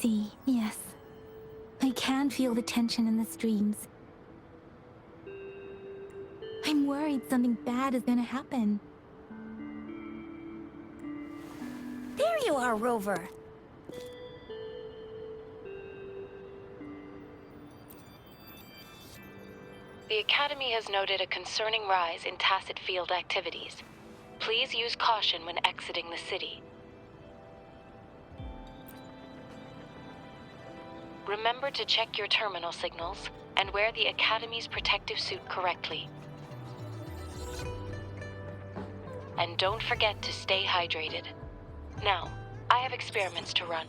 see, yes. I can feel the tension in the streams. I'm worried something bad is gonna happen. There you are, Rover. The Academy has noted a concerning rise in tacit field activities. Please use caution when exiting the city. Remember to check your terminal signals and wear the Academy's protective suit correctly. And don't forget to stay hydrated. Now, I have experiments to run.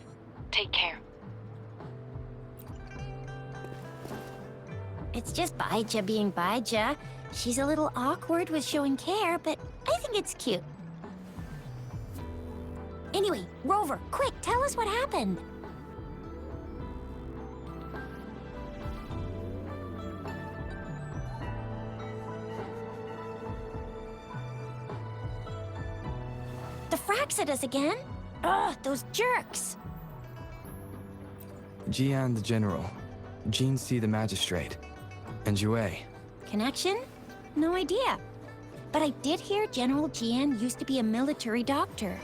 Take care. It's just Baija being Baija. She's a little awkward with showing care, but I think it's cute. Anyway, Rover, quick, tell us what happened. The fracks at us again? Ugh, those jerks! Jian the General, Jean C the Magistrate, and Jue. Connection? No idea. But I did hear General Jian used to be a military doctor.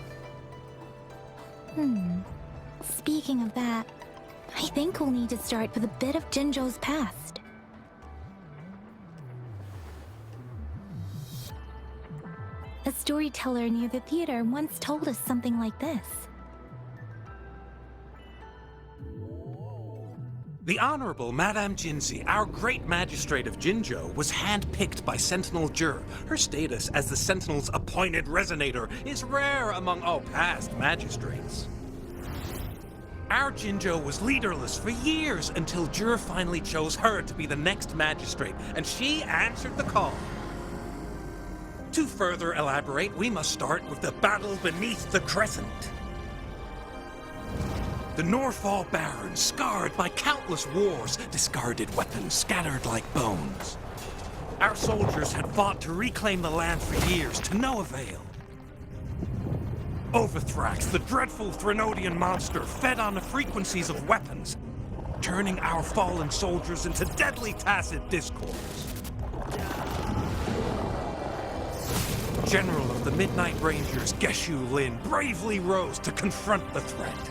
Speaking of that, I think we'll need to start with a bit of Jinzhou's past. A storyteller near the theater once told us something like this. The Honorable Madame Jinzi, our great magistrate of Jinzhou, was handpicked by Sentinel Jur. Her status as the Sentinel's appointed resonator is rare among all past magistrates. Our Jinzhou was leaderless for years until Jur finally chose her to be the next magistrate, and she answered the call. To further elaborate, we must start with the battle beneath the crescent. The Norfall Barons, scarred by countless wars, discarded weapons scattered like bones. Our soldiers had fought to reclaim the land for years, to no avail. Overthrax, the dreadful Threnodian monster, fed on the frequencies of weapons, turning our fallen soldiers into deadly tacit discords. General of the Midnight Rangers, Geshu Lin, bravely rose to confront the threat.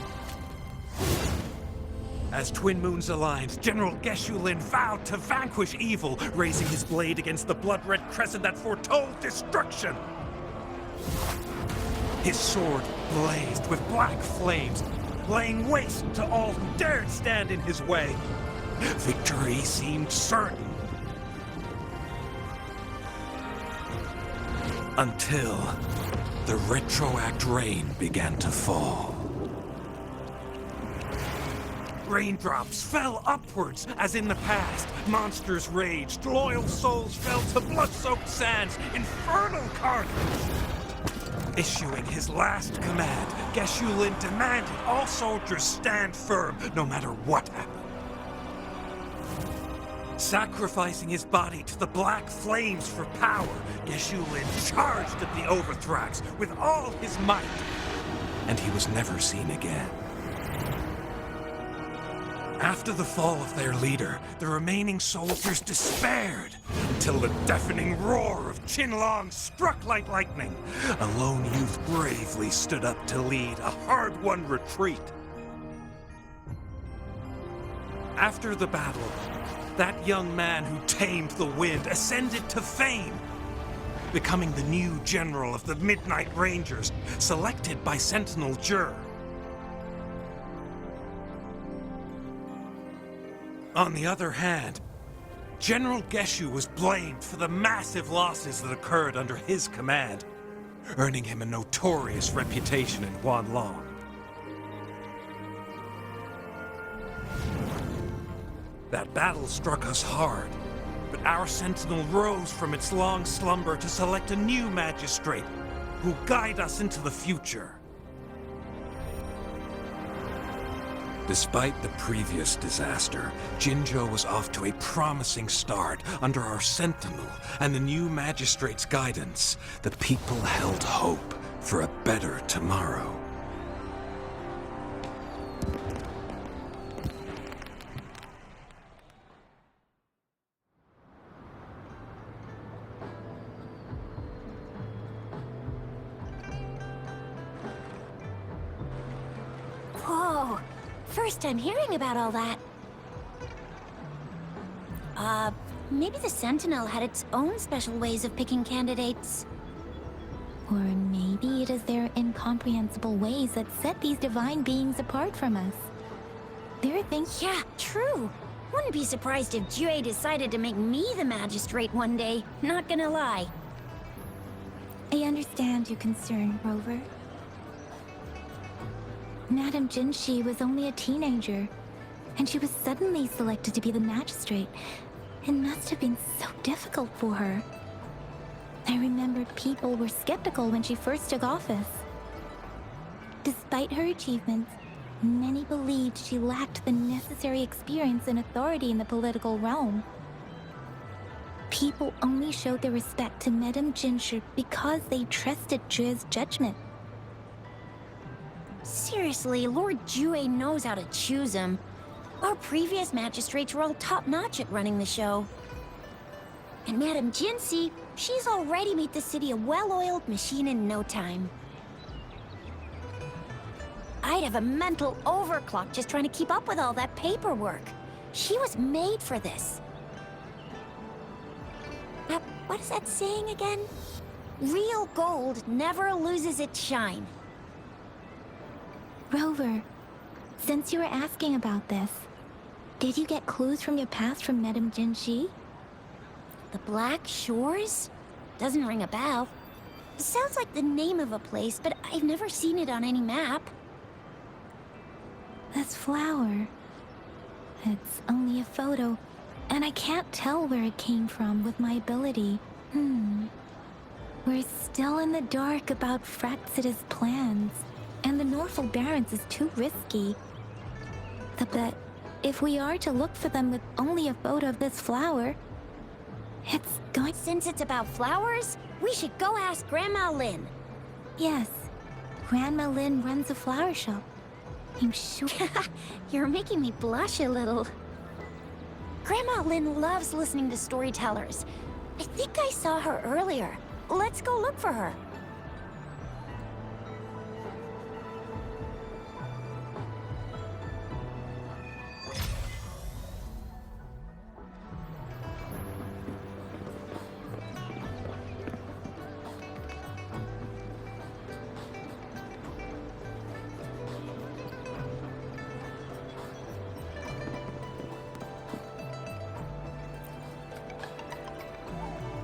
As Twin Moons aligned, General Geshu Lin vowed to vanquish evil, raising his blade against the blood-red crescent that foretold destruction. His sword blazed with black flames, laying waste to all who dared stand in his way. Victory seemed certain. Until the retroact rain began to fall. Raindrops fell upwards, as in the past. Monsters raged, loyal souls fell to blood-soaked sands, infernal carnage. Issuing his last command, Geshu Lin demanded all soldiers stand firm, no matter what happened. Sacrificing his body to the black flames for power, Geshu Lin charged at the Overthrax with all his might, and he was never seen again. After the fall of their leader, the remaining soldiers despaired, until the deafening roar of Qinlong struck like lightning. A lone youth bravely stood up to lead a hard-won retreat. After the battle, that young man who tamed the wind ascended to fame, becoming the new general of the Midnight Rangers, selected by Sentinel Jur. On the other hand, General Geshu was blamed for the massive losses that occurred under his command, earning him a notorious reputation in Huanlong. That battle struck us hard, but our Sentinel rose from its long slumber to select a new magistrate who'll guide us into the future. Despite the previous disaster, Jinzhou was off to a promising start under our Sentinel and the new magistrate's guidance. The people held hope for a better tomorrow. first time hearing about all that. Maybe the Sentinel had its own special ways of picking candidates. Or maybe it is their incomprehensible ways that set these divine beings apart from us. There are things. Yeah, true. Wouldn't be surprised if Jue decided to make me the magistrate one day. Not gonna lie. I understand your concern, Rover. Madame Jinshi was only a teenager, and she was suddenly selected to be the magistrate. It must have been so difficult for her. I remember people were skeptical when she first took office. Despite her achievements, many believed she lacked the necessary experience and authority in the political realm. People only showed their respect to Madame Jinshi because they trusted Jue's judgment. Seriously, Lord Jue knows how to choose him. Our previous magistrates were all top-notch at running the show. And Madame Jinshi, she's already made the city a well-oiled machine in no time. I'd have a mental overclock just trying to keep up with all that paperwork. She was made for this. What is that saying again? Real gold never loses its shine. Rover, since you were asking about this, did you get clues from your past from Madame Jinshi? The Black Shores? Doesn't ring a bell. Sounds like the name of a place, but I've never seen it on any map. This flower. It's only a photo, and I can't tell where it came from with my ability. We're still in the dark about Fraxida's plans, and the Norfolk Barrens is too risky. But if we are to look for them with only a photo of this flower, it's going... Since it's about flowers, we should go ask Grandma Lynn. Yes, Grandma Lynn runs a flower shop. I'm sure... You're making me blush a little. Grandma Lynn loves listening to storytellers. I think I saw her earlier. Let's go look for her.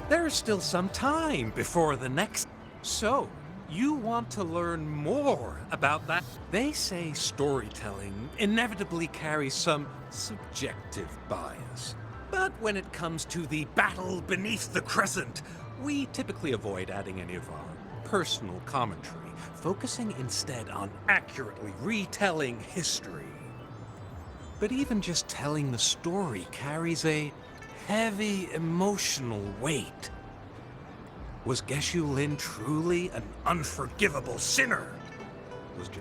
There's still some time before the next... So, you want to learn more about that? They say storytelling inevitably carries some subjective bias. But when it comes to the battle beneath the crescent, we typically avoid adding any of our personal commentary, focusing instead on accurately retelling history. But even just telling the story carries a heavy emotional weight. Was Geshu Lin truly an unforgivable sinner? Was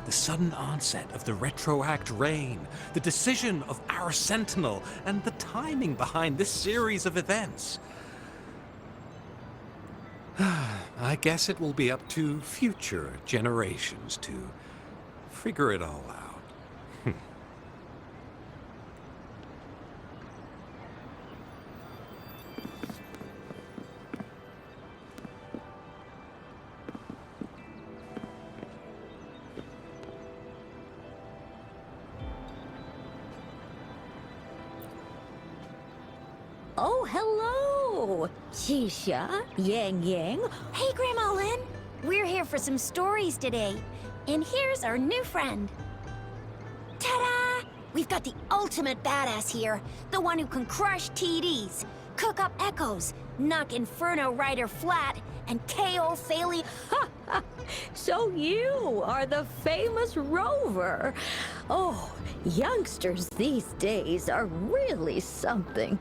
the sudden onset of the retroact rain, the decision of our Sentinel, and the timing behind this series of events? I guess it will be up to future generations to figure it all out. Oh, hello! Xisha, Yang Yang. Hey, Grandma Lynn. We're here for some stories today. And here's our new friend. Ta-da! We've got the ultimate badass here. The one who can crush TDs, cook up echoes, knock Inferno Rider flat, and KO Phaley. So you are the famous Rover. Oh, youngsters these days are really something.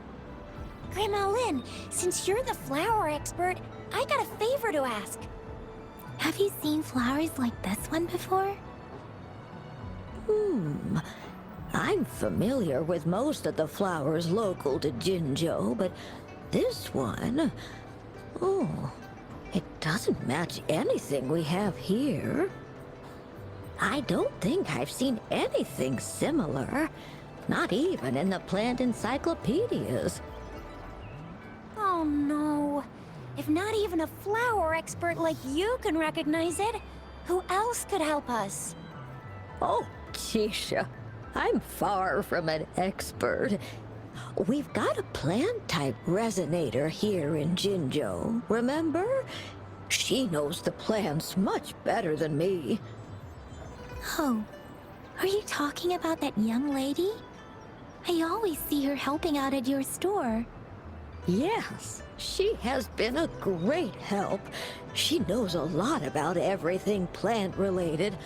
Grandma Lynn, since you're the flower expert, I got a favor to ask. Have you seen flowers like this one before? I'm familiar with most of the flowers local to Jinzhou, but this one... Oh, it doesn't match anything we have here. I don't think I've seen anything similar. Not even in the plant encyclopedias. Oh no. If not even a flower expert like you can recognize it, who else could help us? Oh, Keisha, I'm far from an expert. We've got a plant-type resonator here in Jinjo, remember? She knows the plants much better than me. Oh, are you talking about that young lady? I always see her helping out at your store. Yes, she has been a great help. She knows a lot about everything plant-related.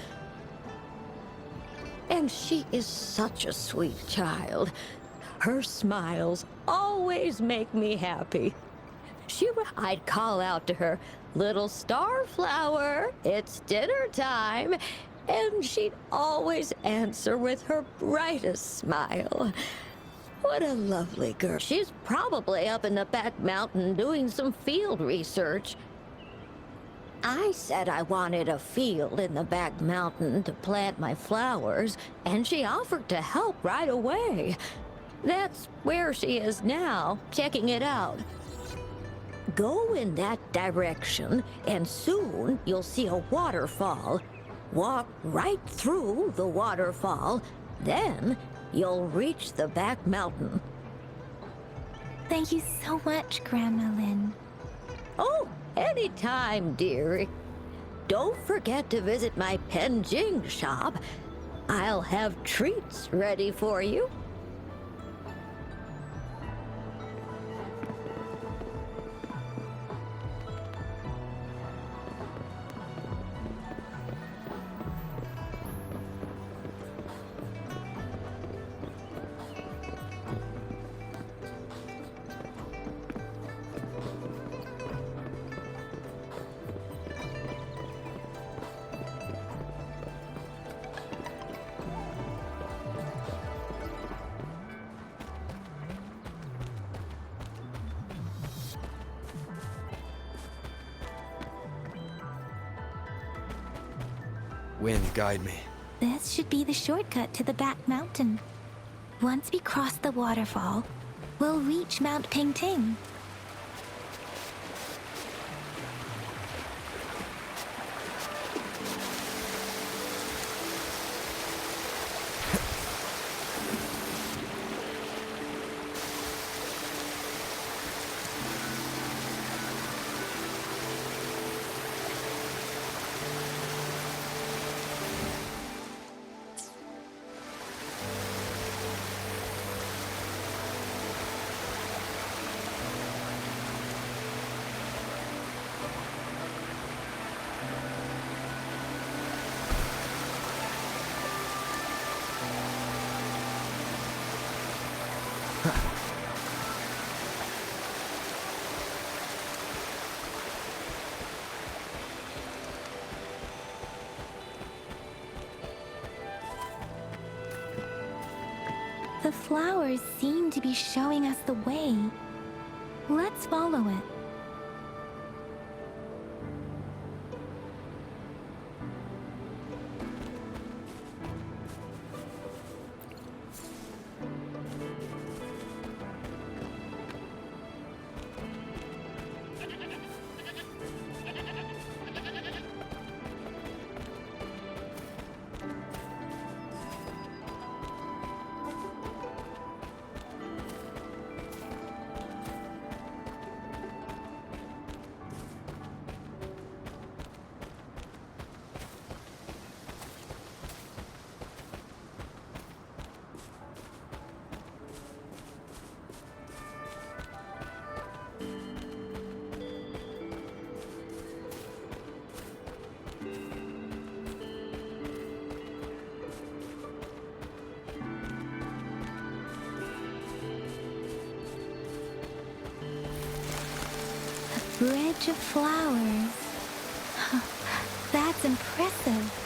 And she is such a sweet child. Her smiles always make me happy. I'd call out to her, "Little Starflower, it's dinner time," and she'd always answer with her brightest smile. What a lovely girl. She's probably up in the back mountain doing some field research. I said I wanted a field in the back mountain to plant my flowers, and she offered to help right away. That's where she is now, checking it out. Go in that direction, and soon you'll see a waterfall. Walk right through the waterfall, then you'll reach the back mountain. Thank you so much, Grandma Lynn. Oh, anytime, dearie. Don't forget to visit my Penjing shop. I'll have treats ready for you. Wind, guide me. This should be the shortcut to the back mountain. Once we cross the waterfall, we'll reach Mount Pingting. The flowers seem to be showing us the way. Let's follow it. Bridge of flowers. That's impressive.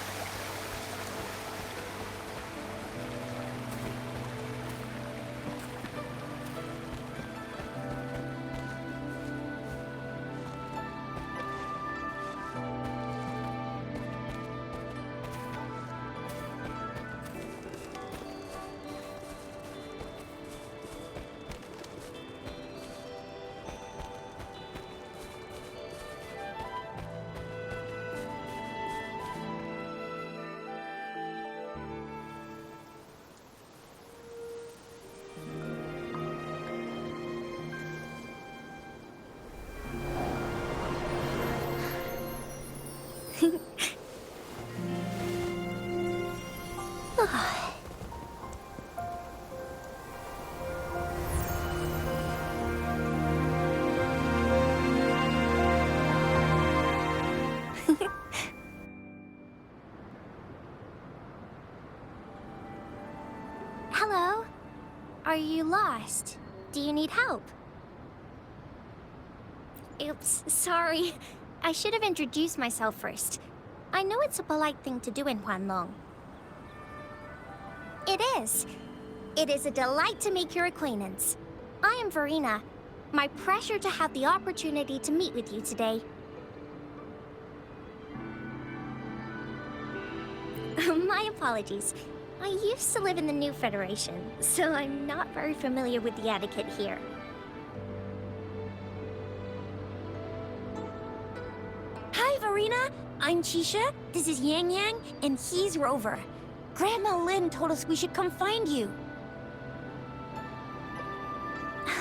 Hello. Are you lost? Do you need help? Oops, sorry. I should have introduced myself first. I know it's a polite thing to do in Huanlong. It is. It is a delight to make your acquaintance. I am Verena. My pleasure to have the opportunity to meet with you today. My apologies. I used to live in the New Federation, so I'm not very familiar with the etiquette here. Hi, Verena. I'm Chisha, this is Yang Yang, and he's Rover. Grandma Lynn told us we should come find you.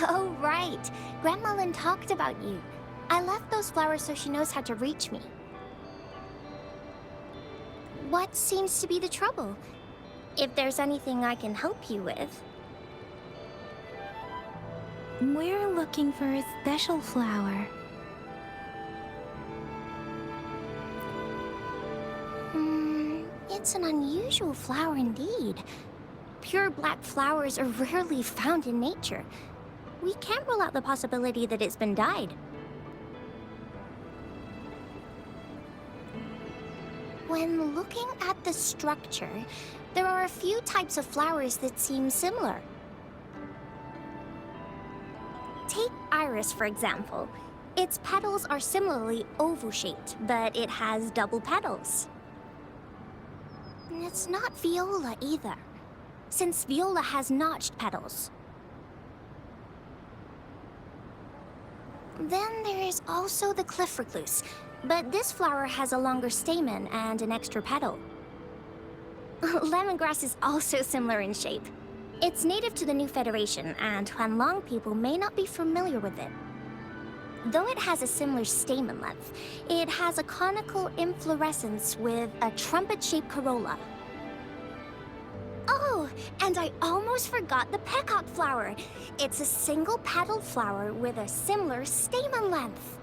Oh, right. Grandma Lynn talked about you. I left those flowers so she knows how to reach me. What seems to be the trouble? If there's anything I can help you with. We're looking for a special flower. It's an unusual flower indeed. Pure black flowers are rarely found in nature. We can't rule out the possibility that it's been dyed. When looking at the structure, there are a few types of flowers that seem similar. Take iris, for example. Its petals are similarly oval-shaped, but it has double petals. It's not viola either, since viola has notched petals. Then there is also the cliff recluse, but this flower has a longer stamen and an extra petal. Lemongrass is also similar in shape. It's native to the New Federation, and Huanlong people may not be familiar with it. Though it has a similar stamen length, it has a conical inflorescence with a trumpet-shaped corolla. Oh, and I almost forgot the peacock flower. It's a single-petaled flower with a similar stamen length.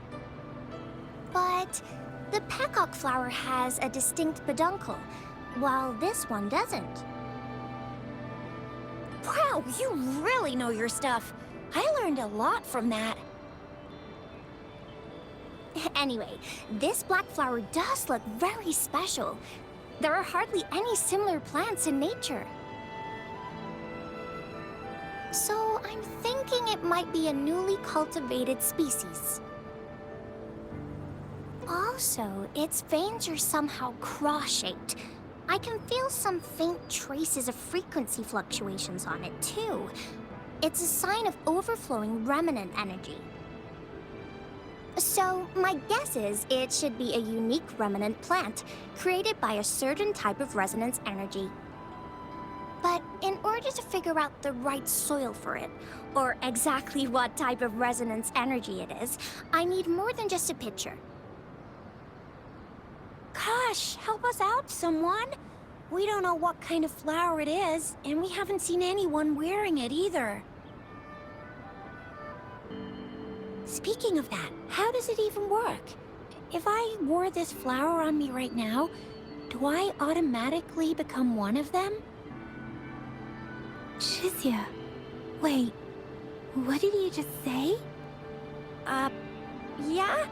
But the peacock flower has a distinct peduncle, while this one doesn't. Wow, you really know your stuff. I learned a lot from that. Anyway, this black flower does look very special. There are hardly any similar plants in nature. So I'm thinking it might be a newly cultivated species. Also, its veins are somehow cross-shaped. I can feel some faint traces of frequency fluctuations on it, too. It's a sign of overflowing remnant energy. So, my guess is it should be a unique remnant plant, created by a certain type of resonance energy. But in order to figure out the right soil for it, or exactly what type of resonance energy it is, I need more than just a picture. Gosh, help us out, someone! We don't know what kind of flower it is, and we haven't seen anyone wearing it either. Speaking of that, how does it even work? If I wore this flower on me right now, do I automatically become one of them? Shizia, wait, what did you just say? Yeah?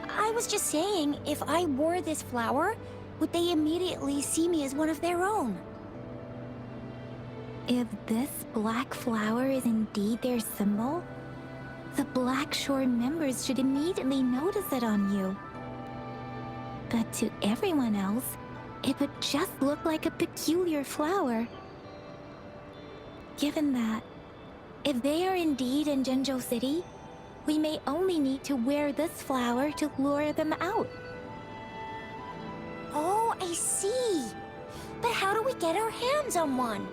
I was just saying, if I wore this flower, would they immediately see me as one of their own? If this black flower is indeed their symbol, the Black Shore members should immediately notice it on you. But to everyone else, it would just look like a peculiar flower. Given that, if they are indeed in Jinzhou City, we may only need to wear this flower to lure them out. Oh, I see. But how do we get our hands on one?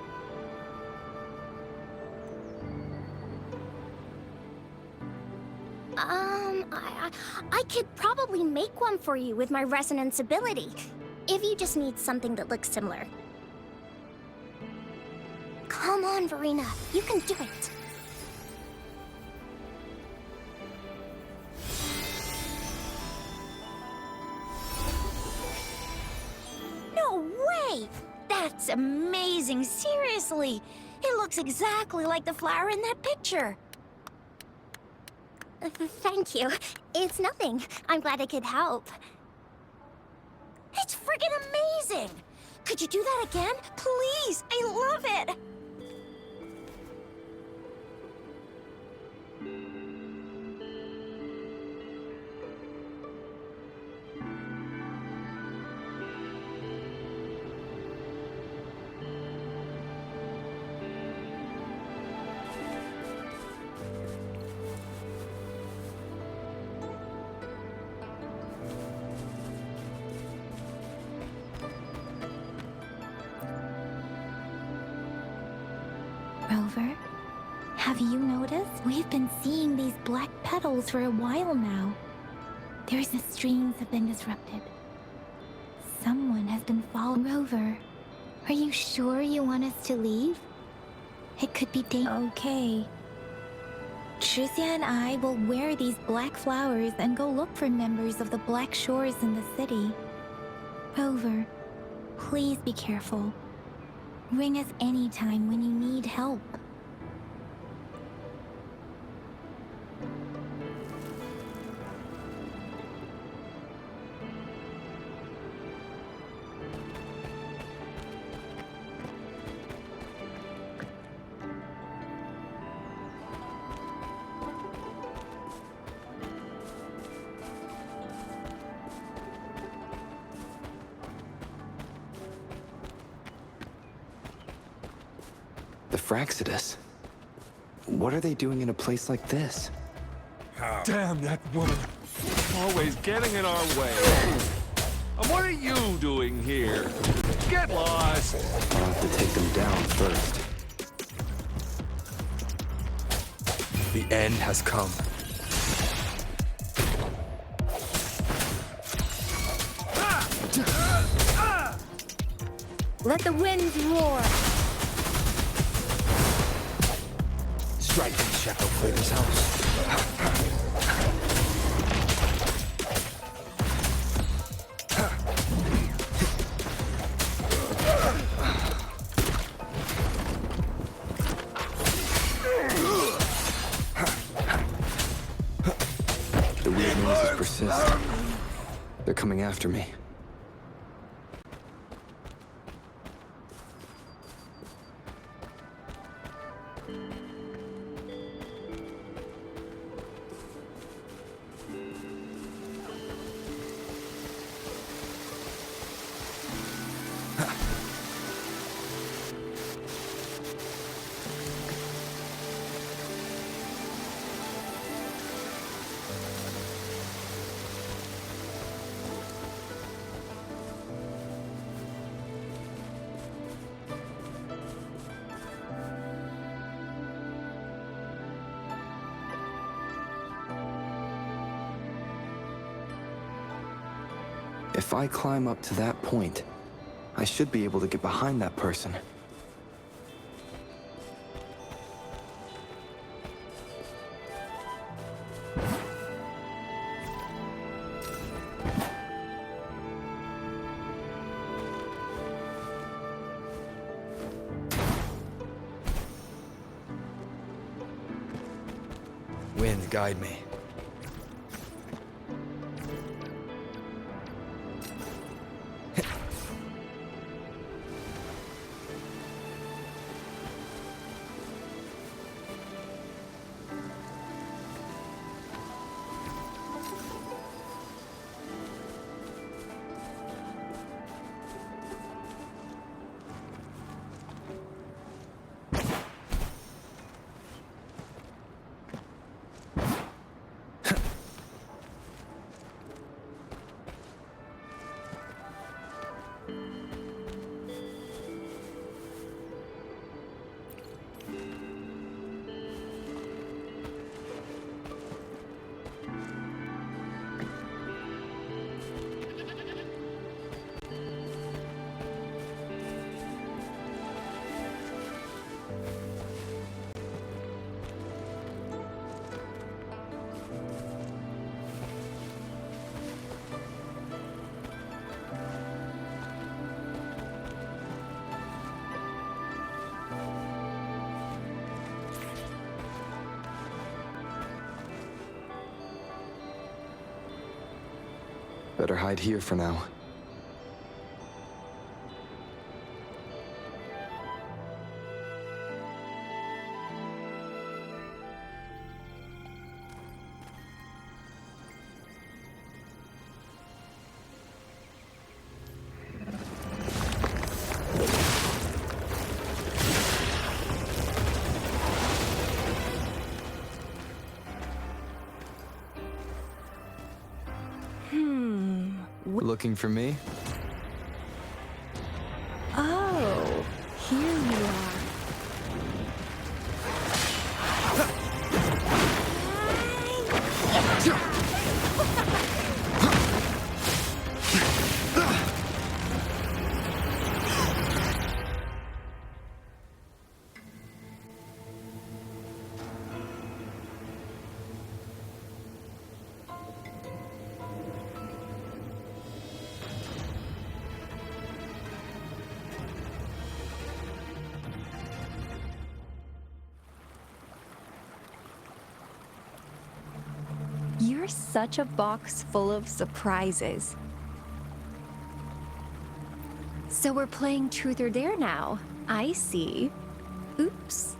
I could probably make one for you with my resonance ability, if you just need something that looks similar. Come on, Verena, you can do it. No way! That's amazing, seriously! It looks exactly like the flower in that picture. Thank you. It's nothing. I'm glad I could help. It's friggin' amazing! Could you do that again? Please! I love it! Rover, have you noticed? We've been seeing these black petals for a while now. Their streams have been disrupted. Someone has been following Rover. Are you sure you want us to leave? It could be Okay. Tricia and I will wear these black flowers and go look for members of the Black Shores in the city. Rover, please be careful. Ring us anytime when you need help. The Fraxidus. What are they doing in a place like this? Damn that woman! Always getting in our way. And what are you doing here? Get lost! I'll have to take them down first. The end has come. Let the winds roar! Strike and shadow Clayton's house. The weird noises persist. They're coming after me. If I climb up to that point, I should be able to get behind that person. Wind, guide me. Better hide here for now. Looking for me? Oh, here you are. You're such a box full of surprises. So we're playing Truth or Dare now. I see. Oops.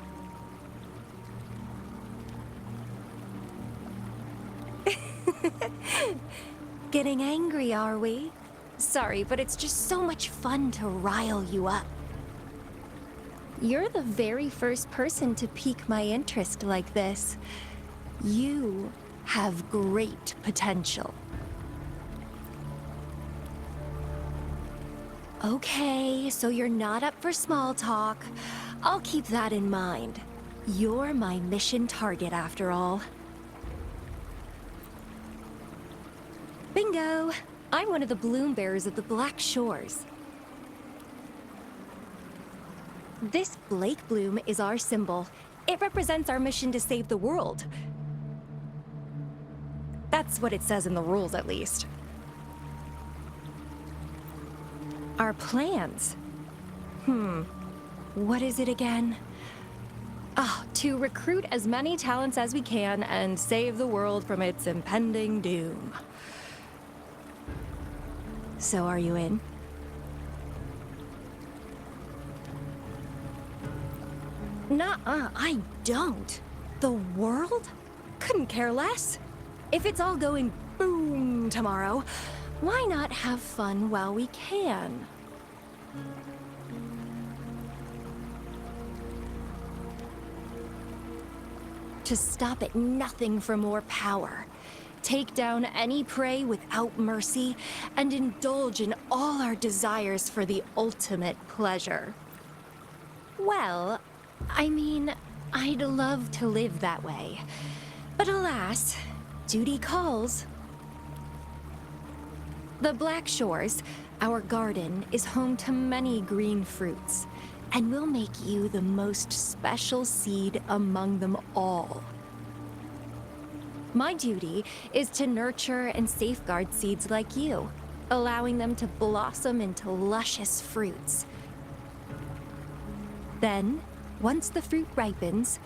Getting angry, are we? Sorry, but it's just so much fun to rile you up. You're the very first person to pique my interest like this. You have great potential. Okay, so you're not up for small talk. I'll keep that in mind. You're my mission target after all. Bingo! I'm one of the bloom bearers of the Black Shores. This Blake bloom is our symbol. It represents our mission to save the world. That's what it says in the rules, at least. Our plans? What is it again? To recruit as many talents as we can and save the world from its impending doom. So are you in? Nuh-uh, I don't. The world? Couldn't care less. If it's all going boom tomorrow, why not have fun while we can? To stop at nothing for more power. Take down any prey without mercy, and indulge in all our desires for the ultimate pleasure. Well, I mean, I'd love to live that way. But alas, duty calls. The Black Shores, our garden, is home to many green fruits, and we'll make you the most special seed among them all. My duty is to nurture and safeguard seeds like you, allowing them to blossom into luscious fruits. Then, once the fruit ripens,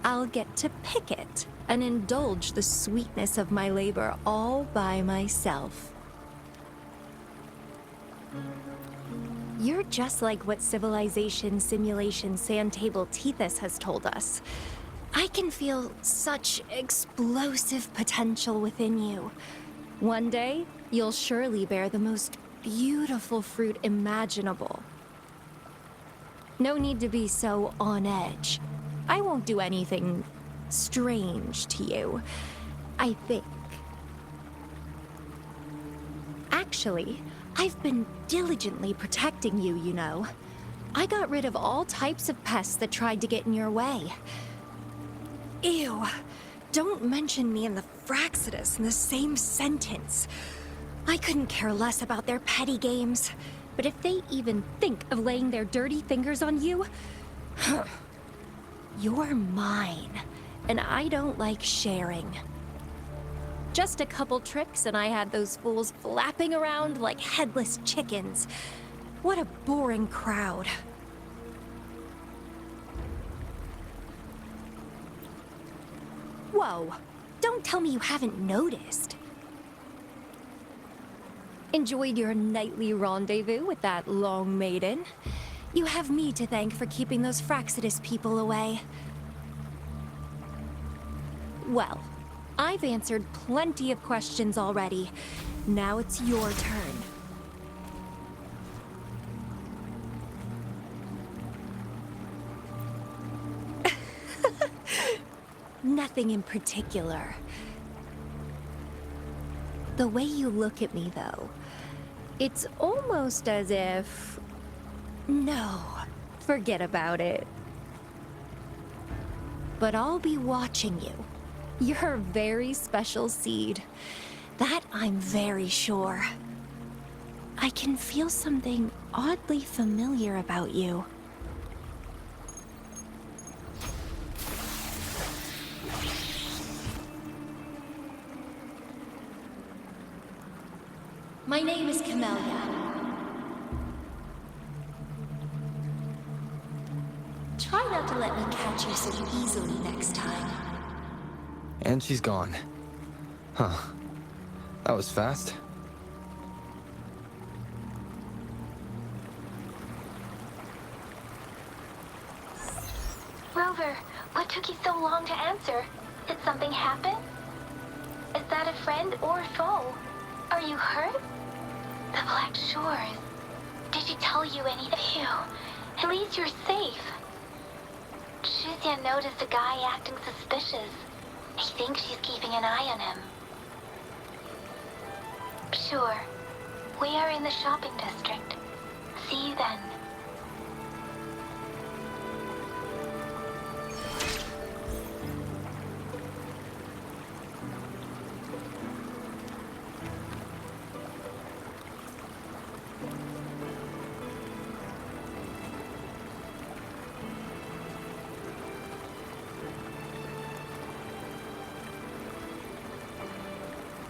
I'll get to pick it and indulge the sweetness of my labor all by myself. You're just like what Civilization Simulation Sandtable Tethys has told us. I can feel such explosive potential within you. One day, you'll surely bear the most beautiful fruit imaginable. No need to be so on edge. I won't do anything strange to you, I think. Actually, I've been diligently protecting you, you know. I got rid of all types of pests that tried to get in your way. Ew, don't mention me and the Fraxidus in the same sentence. I couldn't care less about their petty games, but if they even think of laying their dirty fingers on you, you're mine, and I don't like sharing. Just a couple tricks and I had those fools flapping around like headless chickens. What a boring crowd. Whoa, don't tell me you haven't noticed. Enjoyed your nightly rendezvous with that long maiden. You have me to thank for keeping those Fraxidus people away. Well, I've answered plenty of questions already. Now it's your turn. Nothing in particular. The way you look at me, though, it's almost as if... No, forget about it. But I'll be watching you. You're a very special seed. That I'm very sure. I can feel something oddly familiar about you. My name is Camellia. Try not to let me catch you so easily next time. And she's gone. Huh. That was fast. Rover, what took you so long to answer? Did something happen? Is that a friend or a foe? Are you hurt? The Black Shores. Did she tell you anything? Phew. At least you're safe. Shuzia noticed a guy acting suspicious. He thinks she's keeping an eye on him. Sure. We are in the shopping district.